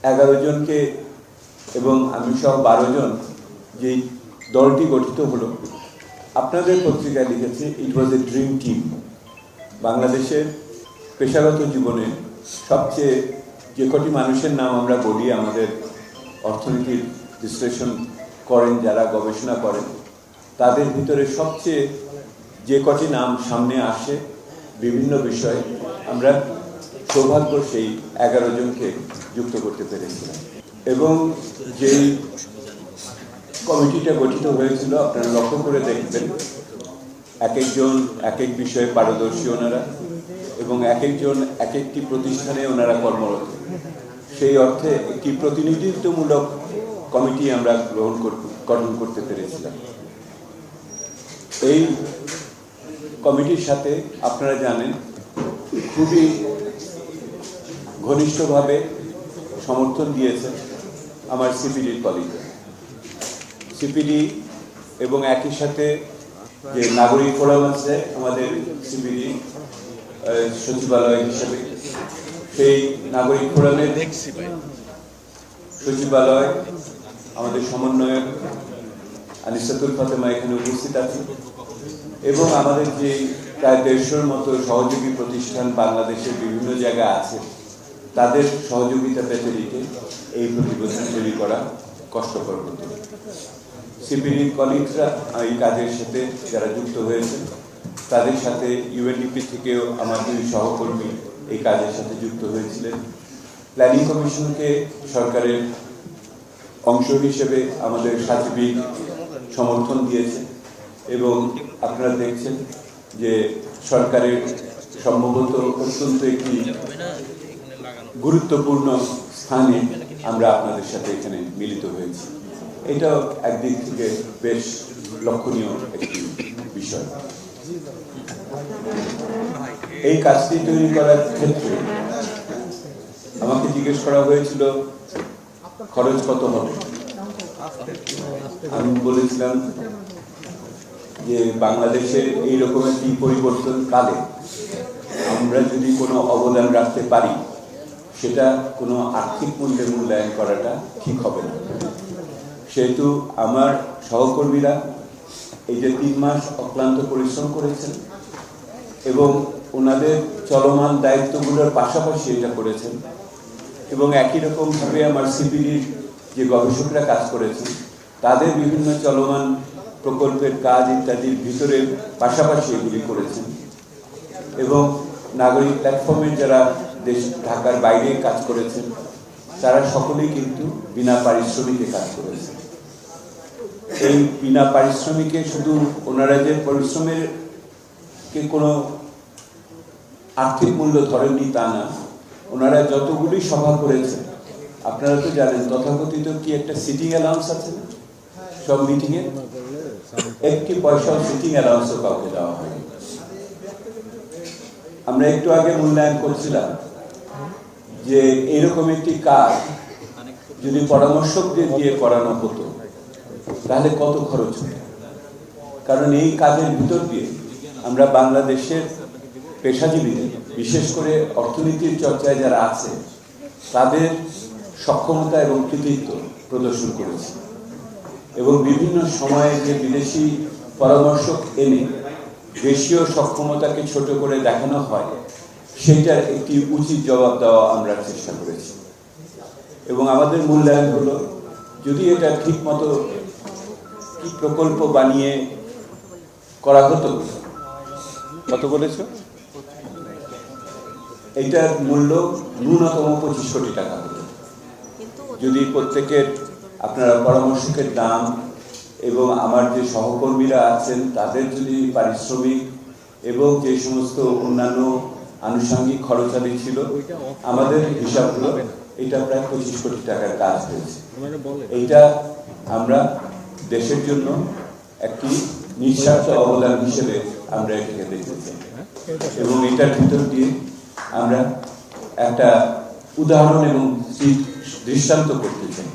11 জনকে এবং আমি সহ 12 জন যে দলটি গঠিত হলো, আপনাদের পত্রিকায় লিখেছে ইট ওয়াজ এ ড্রিম টিম। বাংলাদেশের পেশাগত জীবনে সবচেয়ে যে কটি মানুষের নাম আমরা বলি, আমাদের অর্থনীতির বিশ্লেষণ করেন যারা, গবেষণা করেন, তাদের ভিতরে সবচেয়ে যে কটি নাম সামনে আসে বিভিন্ন বিষয়ে, আমরা সৌভাগ্য সেই 11 জনকে যুক্ত করতে পেরেছিলাম। এবং যেই কমিটিটা গঠিত হয়েছিল আপনারা লক্ষ্য করে দেখবেন, এক একজন এক এক বিষয়ে পারদর্শী ওনারা, এবং এক একজন এক একটি প্রতিষ্ঠানে ওনারা কর্মরত। সেই অর্থে একটি প্রতিনিধিত্বমূলক কমিটি আমরা গঠন করতে পেরেছিলাম। এই কমিটির সাথে আপনারা জানেন খুবই ঘনিষ্ঠভাবে সমর্থন দিয়েছেন আমার সিপিডির কলিগরা। সিপিডি এবং একই সাথে যে নাগরিক ফোরাম আছে আমাদের সিপিডি সচিবালয় হিসেবে, সেই নাগরিক ফোরামের সচিবালয় আমাদের সমন্বয়ক আনিসাতুল ফাতেমা এখানে উপস্থিত আছে, এবং আমাদের যে প্রায় 150-র মতো সহযোগী প্রতিষ্ঠান বাংলাদেশের বিভিন্ন জায়গায় আছে, তাদের সহযোগিতা পেতে দিতে এই প্রতিবেদন তৈরি করা কষ্টকর হতো। সিপিডির কলিগরা এই কাজের সাথে যারা যুক্ত হয়েছেন, তাদের সাথে ইউএনডিপি থেকেও আমার 2 সহকর্মী এই কাজের সাথে যুক্ত হয়েছিলেন। প্ল্যানিং কমিশনকে সরকারের অংশ হিসেবে আমাদের সার্বিক সমর্থন দিয়েছে, এবং আপনারা দেখছেন যে সরকারের সম্ভবত অত্যন্ত একটি গুরুত্বপূর্ণ স্থানে আমরা আপনাদের সাথে এখানে মিলিত হয়েছি। এটাও একদিক থেকে বেশ লক্ষণীয় একটি বিষয়। এই কাজটি তৈরি করার ক্ষেত্রে আমাকে জিজ্ঞেস করা হয়েছিল খরচ কত হবে। আমি বলেছিলাম যে বাংলাদেশের এইরকম একটি পরিবর্তন কালে আমরা যদি কোনো অবদান রাখতে পারি, সেটা কোনো আর্থিক মূল্যের মূল্যায়ন করাটা ঠিক হবে না। সেহেতু আমার সহকর্মীরা এই যে 3 মাস অক্লান্ত পরিশ্রম করেছেন এবং ওনাদের চলমান দায়িত্বগুলোর পাশাপাশি এটা করেছেন, এবং একই রকমভাবে আমার সিপিডির যে গবেষকরা কাজ করেছেন, তাদের বিভিন্ন চলমান প্রকল্পের কাজ ইত্যাদির ভিতরে পাশাপাশি এগুলি করেছেন, এবং নাগরিক প্ল্যাটফর্মের যারা ঢাকার বাইরে কাজ করেছেন, তারা সকলেই কিন্তু বিনা পারিশ্রমিকে কাজ করেছেন। এই বিনা পারিশ্রমিকে শুধু ওনারা যে পরিশ্রমের কোনো আর্থিক মূল্য ধরেননি তা না, ওনারা যতগুলি সভা করেছেন, আপনারা তো জানেন তথাকথিত কি একটা সিটিং অ্যালাউন্স আছে না, সব মিটিংয়ে একটি পয়সা সিটিং অ্যালাউন্সও কাউকে দেওয়া হয়নি। আমরা একটু আগে মূল্যায়ন করছিলাম যে এইরকম একটি কাজ যদি পরামর্শকদের দিয়ে করানো হতো তাহলে কত খরচ হতো। কারণ এই কাজের ভিতর দিয়ে আমরা বাংলাদেশের পেশাজীবীদের, বিশেষ করে অর্থনীতির চর্চায় যারা আছে, তাদের সক্ষমতা এবং কৃতিত্ব প্রদর্শন করেছি, এবং বিভিন্ন সময়ে যে বিদেশি পরামর্শক এনে দেশীয় সক্ষমতাকে ছোট করে দেখানো হয়, সেইটার একটি উচিত জবাব দেওয়া আমরা চেষ্টা করেছি। এবং আমাদের মূল্যায়ন হলো, যদি এটা ঠিক মতো কি প্রকল্প বানিয়ে করা হতো, কত বলেছ, এইটার মূল্য ন্যূনতম 25 কোটি টাকা হতো। যদি প্রত্যেকের আপনারা পরামর্শকের দাম এবং আমার যে সহকর্মীরা আছেন তাদের যদি পারিশ্রমিক এবং যে সমস্ত অন্যান্য আনুষঙ্গিক খরচাদি ছিল, আমাদের হিসাব হলো এটা প্রায় 25 কোটি টাকার কাজ হয়েছে। এইটা আমরা দেশের জন্য একটি নিঃস্বার্থ অবদান হিসেবে আমরা এটাকে দেখতেছি, এবং এটার ভিতর দিয়ে আমরা একটা উদাহরণ এবং দৃষ্টান্ত করতে চাই।